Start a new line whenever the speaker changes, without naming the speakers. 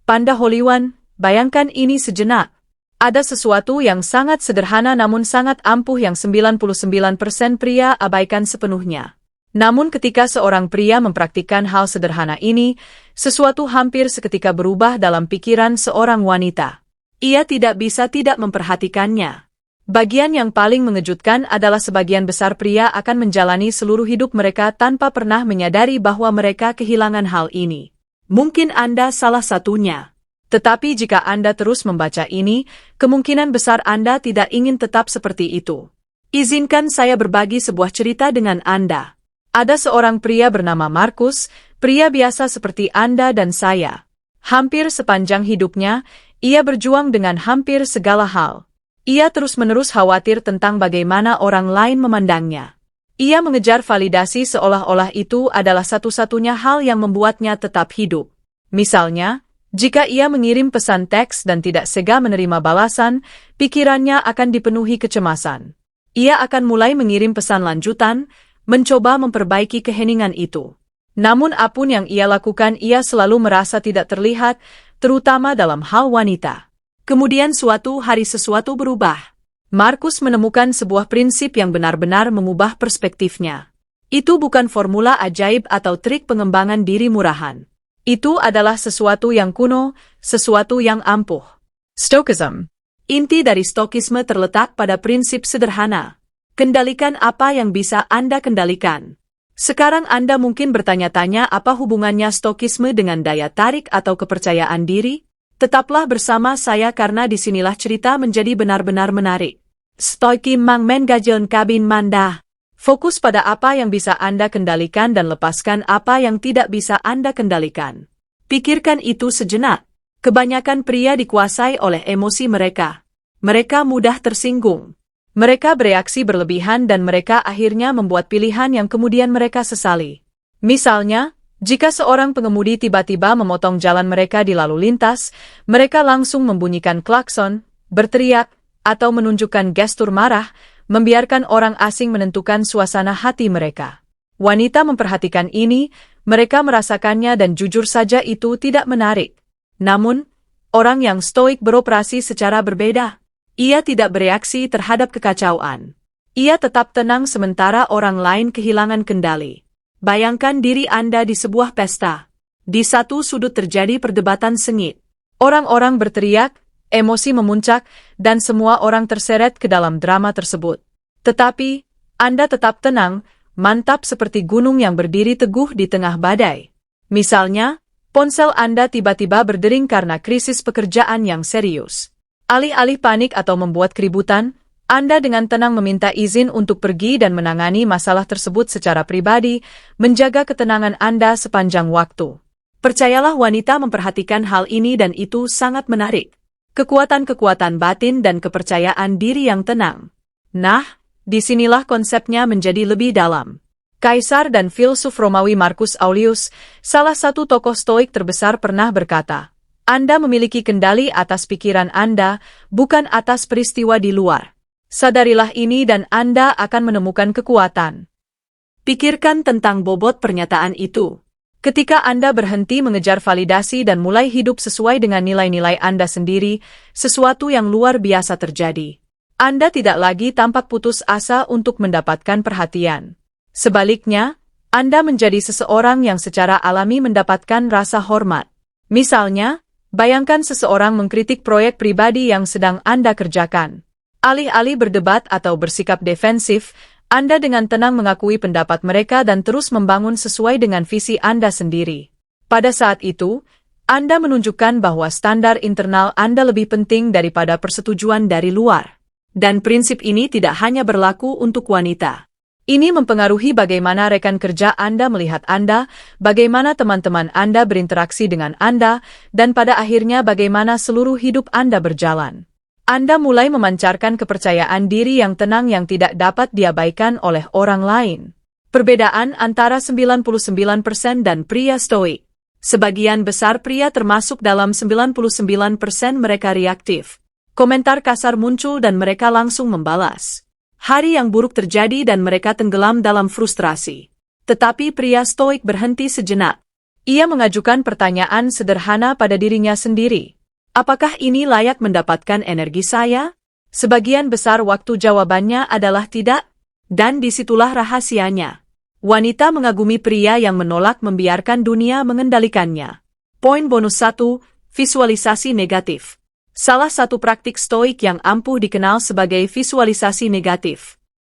Panda Holiwan, bayangkan ini sejenak. Ada sesuatu yang sangat sederhana namun sangat ampuh yang 99% pria abaikan sepenuhnya. Namun ketika seorang pria mempraktikkan hal sederhana ini, sesuatu hampir seketika berubah dalam pikiran seorang wanita. Ia tidak bisa tidak memperhatikannya. Bagian yang paling mengejutkan adalah sebagian besar pria akan menjalani seluruh hidup mereka tanpa pernah menyadari bahwa mereka kehilangan hal ini. Mungkin Anda salah satunya. Tetapi jika Anda terus membaca ini, kemungkinan besar Anda tidak ingin tetap seperti itu. Izinkan saya berbagi sebuah cerita dengan Anda. Ada seorang pria bernama Markus, pria biasa seperti Anda dan saya. Hampir sepanjang hidupnya, ia berjuang dengan hampir segala hal. Ia terus-menerus khawatir tentang bagaimana orang lain memandangnya. Ia mengejar validasi seolah-olah itu adalah satu-satunya hal yang membuatnya tetap hidup. Misalnya, jika ia mengirim pesan teks dan tidak sega menerima balasan, pikirannya akan dipenuhi kecemasan. Ia akan mulai mengirim pesan lanjutan, mencoba memperbaiki keheningan itu. Namun apapun yang ia lakukan ia selalu merasa tidak terlihat, terutama dalam hal wanita. Kemudian suatu hari sesuatu berubah. Markus menemukan sebuah prinsip yang benar-benar mengubah perspektifnya. Itu bukan formula ajaib atau trik pengembangan diri murahan. Itu adalah sesuatu yang kuno, sesuatu yang ampuh. Stoicism. Inti dari Stoikisme terletak pada prinsip sederhana. Kendalikan apa yang bisa Anda kendalikan. Sekarang Anda mungkin bertanya-tanya apa hubungannya Stoikisme dengan daya tarik atau kepercayaan diri? Tetaplah bersama saya karena disinilah cerita menjadi benar-benar menarik. Stoikim mang mengajon kabin manda. Fokus pada apa yang bisa Anda kendalikan dan lepaskan apa yang tidak bisa Anda kendalikan. Pikirkan itu sejenak. Kebanyakan pria dikuasai oleh emosi mereka. Mereka mudah tersinggung. Mereka bereaksi berlebihan dan mereka akhirnya membuat pilihan yang kemudian mereka sesali. Misalnya, jika seorang pengemudi tiba-tiba memotong jalan mereka di lalu lintas, mereka langsung membunyikan klakson, berteriak, atau menunjukkan gestur marah, membiarkan orang asing menentukan suasana hati mereka. Wanita memperhatikan ini, mereka merasakannya dan jujur saja itu tidak menarik. Namun, orang yang stoik beroperasi secara berbeda. Ia tidak bereaksi terhadap kekacauan. Ia tetap tenang sementara orang lain kehilangan kendali. Bayangkan diri Anda di sebuah pesta. Di satu sudut terjadi perdebatan sengit. Orang-orang berteriak, emosi memuncak, dan semua orang terseret ke dalam drama tersebut. Tetapi, Anda tetap tenang, mantap seperti gunung yang berdiri teguh di tengah badai. Misalnya, ponsel Anda tiba-tiba berdering karena krisis pekerjaan yang serius. Alih-alih panik atau membuat keributan, Anda dengan tenang meminta izin untuk pergi dan menangani masalah tersebut secara pribadi, menjaga ketenangan Anda sepanjang waktu. Percayalah wanita memperhatikan hal ini dan itu sangat menarik. Kekuatan-kekuatan batin dan kepercayaan diri yang tenang. Nah, disinilah konsepnya menjadi lebih dalam. Kaisar dan filsuf Romawi Marcus Aurelius, salah satu tokoh stoik terbesar pernah berkata, Anda memiliki kendali atas pikiran Anda, bukan atas peristiwa di luar. Sadarilah ini dan Anda akan menemukan kekuatan. Pikirkan tentang bobot pernyataan itu. Ketika Anda berhenti mengejar validasi dan mulai hidup sesuai dengan nilai-nilai Anda sendiri, sesuatu yang luar biasa terjadi. Anda tidak lagi tampak putus asa untuk mendapatkan perhatian. Sebaliknya, Anda menjadi seseorang yang secara alami mendapatkan rasa hormat. Misalnya, bayangkan seseorang mengkritik proyek pribadi yang sedang Anda kerjakan. Alih-alih berdebat atau bersikap defensif, Anda dengan tenang mengakui pendapat mereka dan terus membangun sesuai dengan visi Anda sendiri. Pada saat itu, Anda menunjukkan bahwa standar internal Anda lebih penting daripada persetujuan dari luar. Dan prinsip ini tidak hanya berlaku untuk wanita. Ini mempengaruhi bagaimana rekan kerja Anda melihat Anda, bagaimana teman-teman Anda berinteraksi dengan Anda, dan pada akhirnya bagaimana seluruh hidup Anda berjalan. Anda mulai memancarkan kepercayaan diri yang tenang yang tidak dapat diabaikan oleh orang lain. Perbedaan antara 99% dan pria stoik. Sebagian besar pria termasuk dalam 99% mereka reaktif. Komentar kasar muncul dan mereka langsung membalas. Hari yang buruk terjadi dan mereka tenggelam dalam frustrasi. Tetapi pria stoik berhenti sejenak. Ia mengajukan pertanyaan sederhana pada dirinya sendiri. Apakah ini layak mendapatkan energi saya? Sebagian besar waktu jawabannya adalah tidak, dan disitulah rahasianya. Wanita mengagumi pria yang menolak membiarkan dunia mengendalikannya. Poin bonus 1, visualisasi negatif. Salah satu praktik stoik yang ampuh dikenal sebagai visualisasi negatif.